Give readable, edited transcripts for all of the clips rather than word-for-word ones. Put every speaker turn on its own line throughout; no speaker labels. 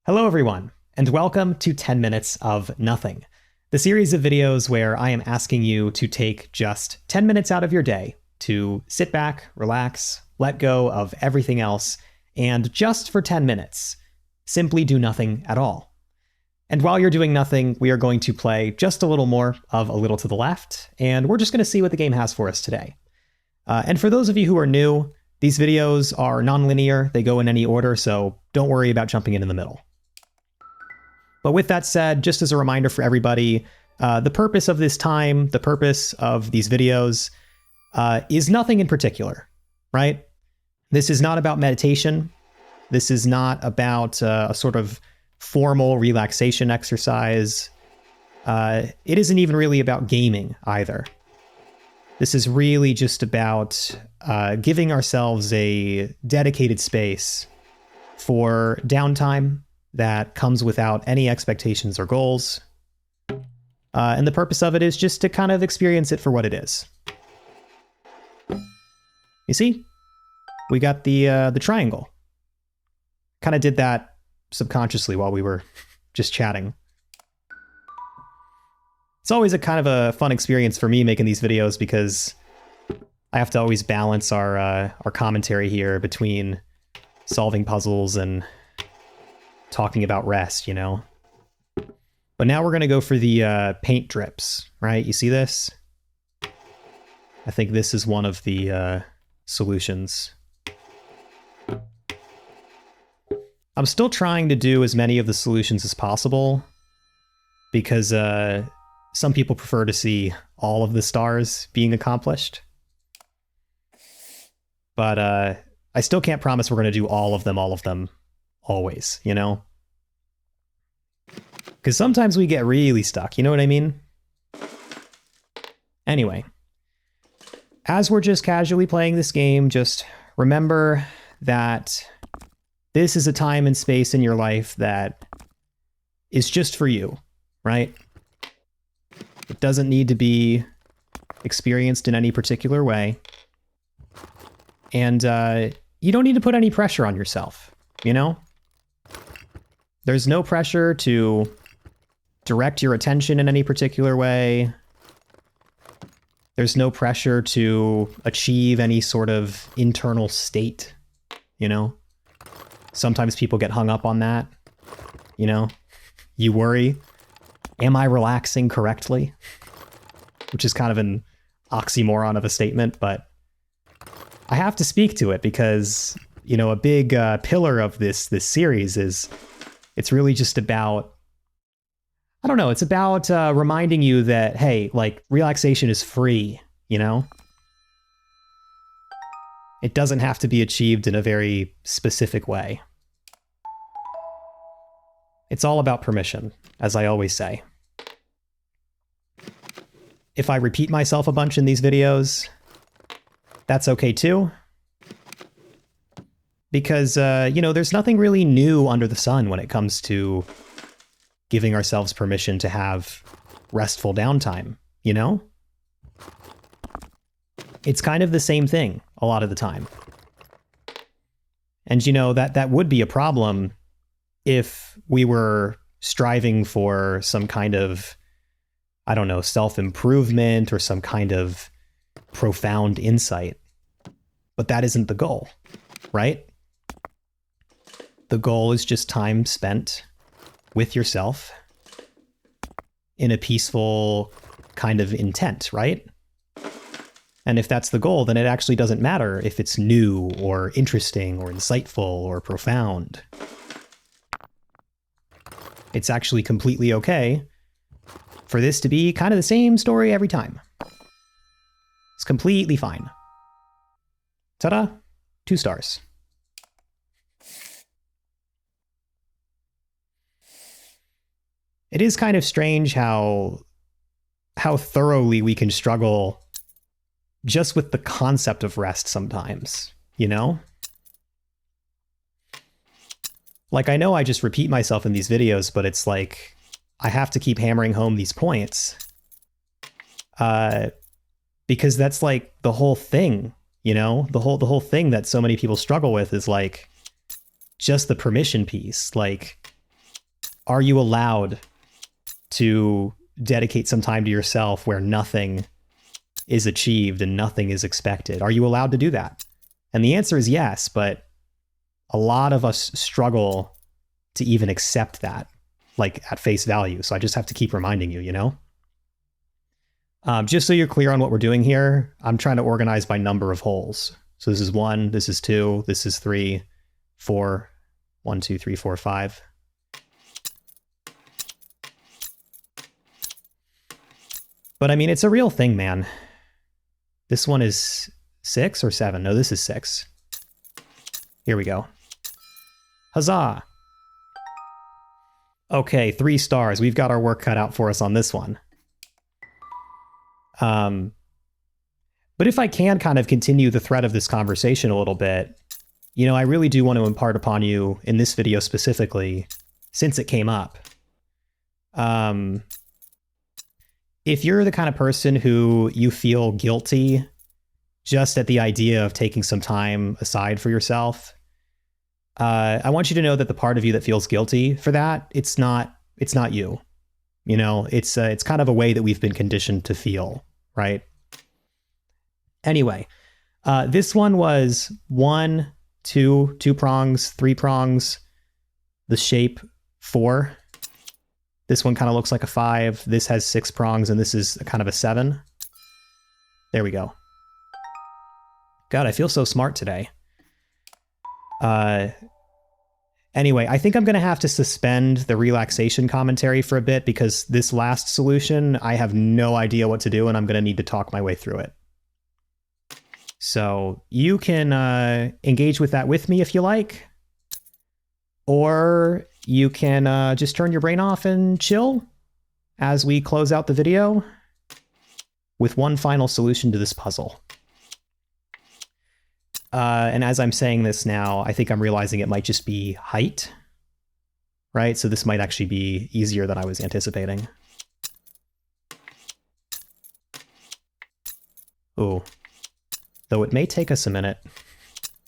Hello everyone, and welcome to 10 Minutes of Nothing, the series of videos where I am asking you to take just 10 minutes out of your day to sit back, relax, let go of everything else, and just for 10 minutes, simply do nothing at all. And while you're doing nothing, we are going to play just a little more of A Little to the Left, and we're just going to see what the game has for us today. And for those of you who are new, these videos are non-linear, they go in any order, so don't worry about jumping in the middle. But with that said, just as a reminder for everybody, the purpose of this time, the purpose of these videos, is nothing in particular, right? This is not about meditation. This is not about a sort of formal relaxation exercise. It isn't even really about gaming either. This is really just about giving ourselves a dedicated space for downtime that comes without any expectations or goals. And the purpose of it is just to kind of experience it for what it is. You see? We got the triangle. Kind of did that subconsciously while we were just chatting. It's always a kind of a fun experience for me making these videos because I have to always balance our commentary here between solving puzzles and talking about rest, you know? But now we're going to go for the paint drips, right? You see this? I think this is one of the solutions. I'm still trying to do as many of the solutions as possible because some people prefer to see all of the stars being accomplished. But I still can't promise we're going to do all of them always, you know? Because sometimes we get really stuck, you know what I mean? Anyway, as we're just casually playing this game, just remember that this is a time and space in your life that is just for you, right? It doesn't need to be experienced in any particular way. And you don't need to put any pressure on yourself, you know? There's no pressure to direct your attention in any particular way. There's no pressure to achieve any sort of internal state, you know? Sometimes people get hung up on that, you know? You worry, am I relaxing correctly? Which is kind of an oxymoron of a statement, but I have to speak to it because, you know, a big pillar of this series is it's really just about, I don't know, it's about reminding you that, hey, like, relaxation is free, you know? It doesn't have to be achieved in a very specific way. It's all about permission, as I always say. If I repeat myself a bunch in these videos, that's okay too. Because, you know, there's nothing really new under the sun when it comes to giving ourselves permission to have restful downtime, you know? It's kind of the same thing a lot of the time. And, you know, that would be a problem if we were striving for some kind of, I don't know, self-improvement or some kind of profound insight. But that isn't the goal, right? The goal is just time spent with yourself in a peaceful kind of intent, right? And if that's the goal, then it actually doesn't matter if it's new or interesting or insightful or profound. It's actually completely okay for this to be kind of the same story every time. It's completely fine. Ta-da! 2 stars. It is kind of strange how thoroughly we can struggle just with the concept of rest sometimes, you know? Like, I know I just repeat myself in these videos, but it's like, I have to keep hammering home these points. Because that's like the whole thing, you know? The whole thing that so many people struggle with is like, just the permission piece. Like, Are you allowed to dedicate some time to yourself where nothing is achieved and nothing is expected? Are you allowed to do that? And the answer is yes, but a lot of us struggle to even accept that, like at face value. So I just have to keep reminding you, you know? Just so you're clear on what we're doing here, I'm trying to organize by number of holes. So this is 1, this is 2, this is 3, 4, 1, 2, 3, 4, 5. But I mean, it's a real thing, man. This one is 6 or 7? No, this is 6. Here we go. Huzzah! Okay, 3 stars. We've got our work cut out for us on this one. But if I can kind of continue the thread of this conversation a little bit, you know, I really do want to impart upon you in this video specifically, since it came up. If you're the kind of person who you feel guilty just at the idea of taking some time aside for yourself, I want you to know that the part of you that feels guilty for that, it's not you. You know, it's kind of a way that we've been conditioned to feel, right? Anyway, this one was 1, 2 prongs, 3 prongs, the shape 4. This one kind of looks like a 5. This has 6 prongs, and this is kind of a 7. There we go. God, I feel so smart today. Anyway, I think I'm going to have to suspend the relaxation commentary for a bit because this last solution, I have no idea what to do, and I'm going to need to talk my way through it. So you can engage with that with me if you like, or you can just turn your brain off and chill as we close out the video with one final solution to this puzzle. And as I'm saying this now, I think I'm realizing it might just be height, right? So this might actually be easier than I was anticipating. Ooh. Though it may take us a minute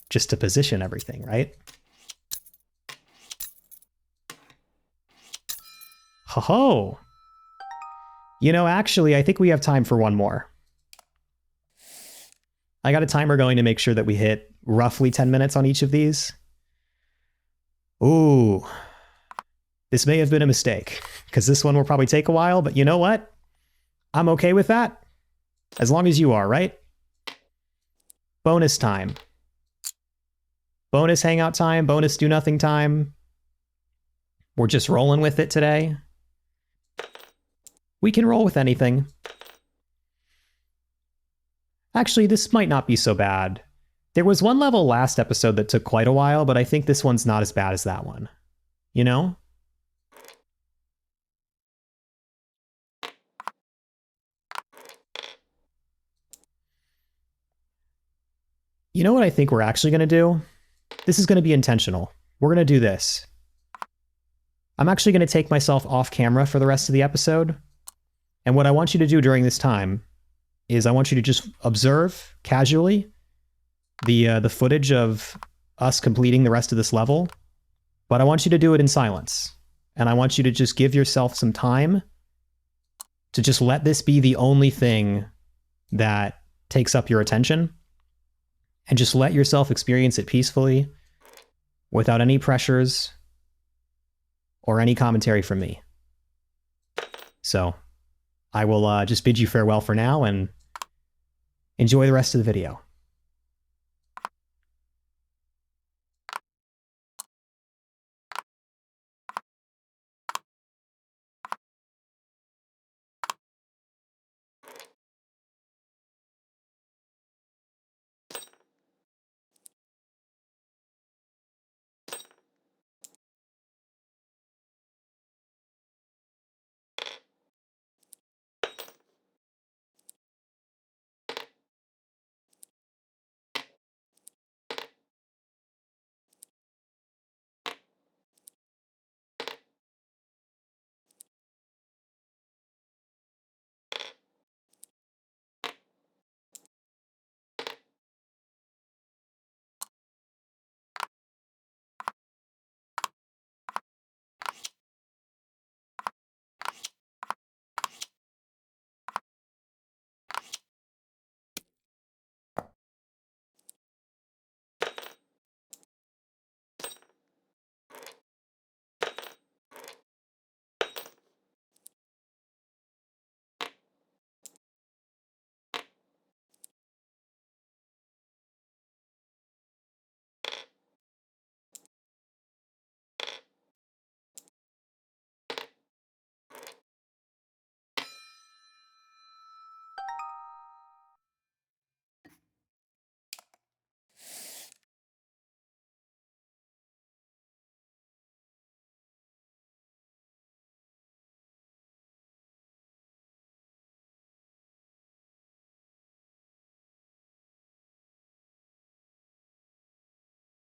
just to position everything, right? Ho-ho! You know, actually, I think we have time for one more. I got a timer going to make sure that we hit roughly 10 minutes on each of these. Ooh. This may have been a mistake, because this one will probably take a while, but you know what? I'm okay with that. As long as you are, right? Bonus time. Bonus hangout time, bonus do nothing time. We're just rolling with it today. We can roll with anything. Actually, this might not be so bad. There was one level last episode that took quite a while, but I think this one's not as bad as that one. You know? You know what I think we're actually going to do? This is going to be intentional. We're going to do this. I'm actually going to take myself off camera for the rest of the episode. And what I want you to do during this time is I want you to just observe casually the footage of us completing the rest of this level. But I want you to do it in silence. And I want you to just give yourself some time to just let this be the only thing that takes up your attention. And just let yourself experience it peacefully without any pressures or any commentary from me. So I will just bid you farewell for now and enjoy the rest of the video.